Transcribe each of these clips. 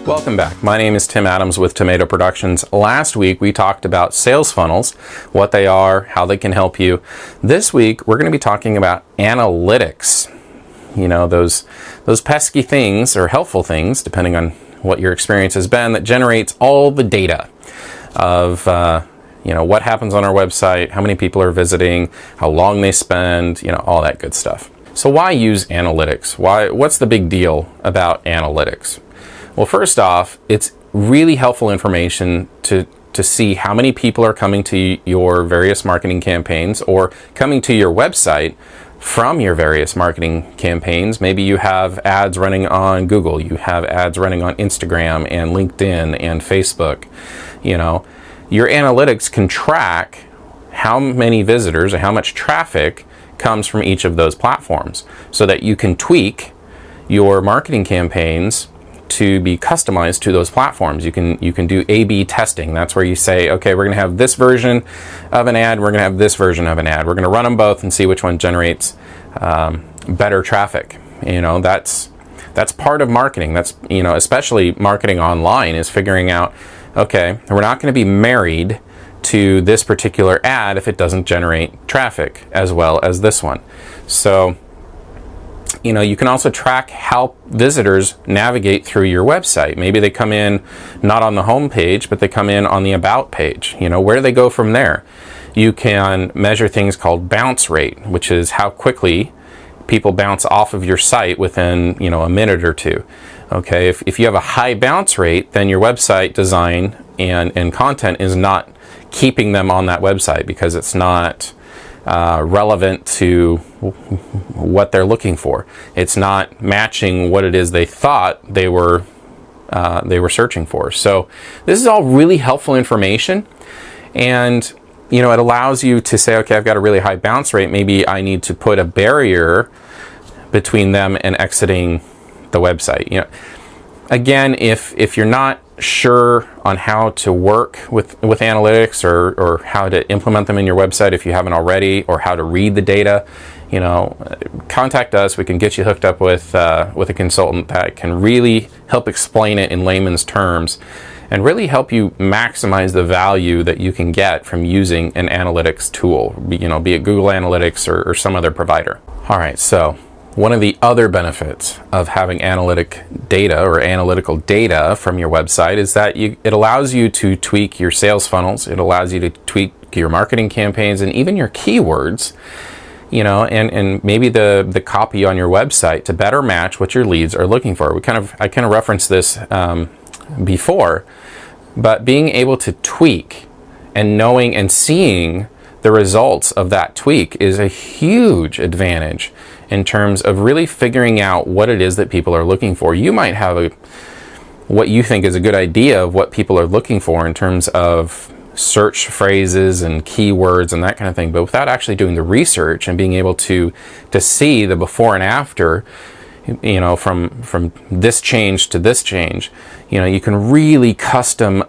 Welcome back. My name is Tim Adams with Tomato Productions. Last week we talked about sales funnels, what they are, how they can help you. This week we're going to be talking about analytics. You know, those pesky things, or helpful things, depending on what your experience has been, that generates all the data of what happens on our website, how many people are visiting, how long they spend, all that good stuff. So why use analytics? What's the big deal about analytics? Well, first off, it's really helpful information to see how many people are coming to your various marketing campaigns or coming to your website from your various marketing campaigns. Maybe you have ads running on Google, you have ads running on Instagram and LinkedIn and Facebook. Your analytics can track how many visitors or how much traffic comes from each of those platforms so that you can tweak your marketing campaigns to be customized to those platforms. You can do A/B testing. That's where you say, okay, we're going to have this version of an ad, we're going to have this version of an ad. We're going to run them both and see which one generates better traffic. That's part of marketing. That's especially marketing online, is figuring out, okay, we're not going to be married to this particular ad if it doesn't generate traffic as well as this one. So you can also track how visitors navigate through your website. Maybe they come in not on the home page, but they come in on the about page. Where do they go from there? You can measure things called bounce rate, which is how quickly people bounce off of your site within a minute or two. Okay, if you have a high bounce rate, then your website design and content is not keeping them on that website because it's not relevant to what they're looking for. It's not matching what it is they thought they were searching for. So this is all really helpful information, and it allows you to say, okay, I've got a really high bounce rate. Maybe I need to put a barrier between them and exiting the website. Again, if you're not sure on how to work with analytics or how to implement them in your website if you haven't already, or how to read the data, contact us. We can get you hooked up with a consultant that can really help explain it in layman's terms and really help you maximize the value that you can get from using an analytics tool, be it Google Analytics or some other provider. All right, so one of the other benefits of having analytic data or analytical data from your website is that it allows you to tweak your sales funnels. It allows you to tweak your marketing campaigns and even your keywords, and maybe the copy on your website to better match what your leads are looking for. I kind of referenced this before, but being able to tweak and knowing and seeing the results of that tweak is a huge advantage in terms of really figuring out what it is that people are looking for. You might have what you think is a good idea of what people are looking for in terms of search phrases and keywords and that kind of thing, but without actually doing the research and being able to see the before and after, from this change to this change, you can really customize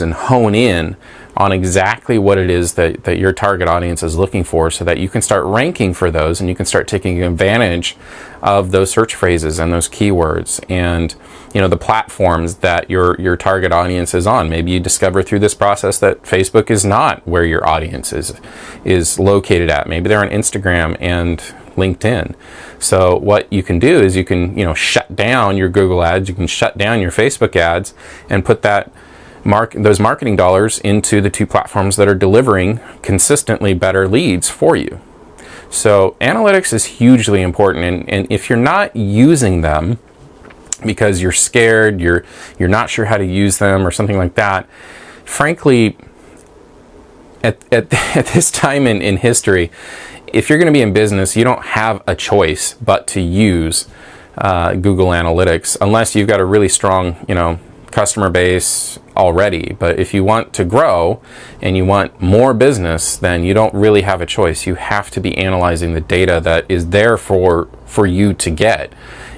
and hone in on exactly what it is that your target audience is looking for, so that you can start ranking for those and you can start taking advantage of those search phrases and those keywords and the platforms that your target audience is on. Maybe you discover through this process that Facebook is not where your audience is located at. Maybe they're on Instagram and LinkedIn. So what you can do is you can shut down your Google ads, you can shut down your Facebook ads, and put those marketing dollars into the two platforms that are delivering consistently better leads for you. So analytics is hugely important, and if you're not using them because you're scared, you're not sure how to use them or something like that, frankly, at this time in history, if you're going to be in business, you don't have a choice but to use Google Analytics unless you've got a really strong, customer base already. But if you want to grow and you want more business, then you don't really have a choice. You have to be analyzing the data that is there for you to get.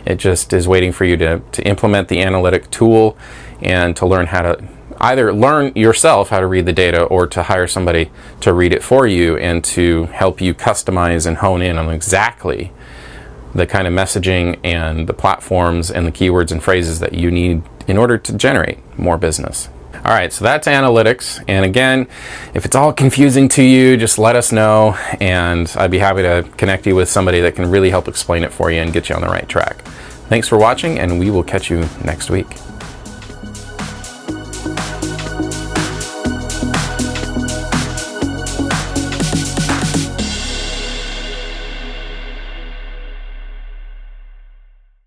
It just is waiting for you to implement the analytic tool and to learn how to either learn yourself how to read the data or to hire somebody to read it for you and to help you customize and hone in on exactly the kind of messaging and the platforms and the keywords and phrases that you need in order to generate more business. All right, so that's analytics. And again, if it's all confusing to you, just let us know, and I'd be happy to connect you with somebody that can really help explain it for you and get you on the right track. Thanks for watching, and we will catch you next week.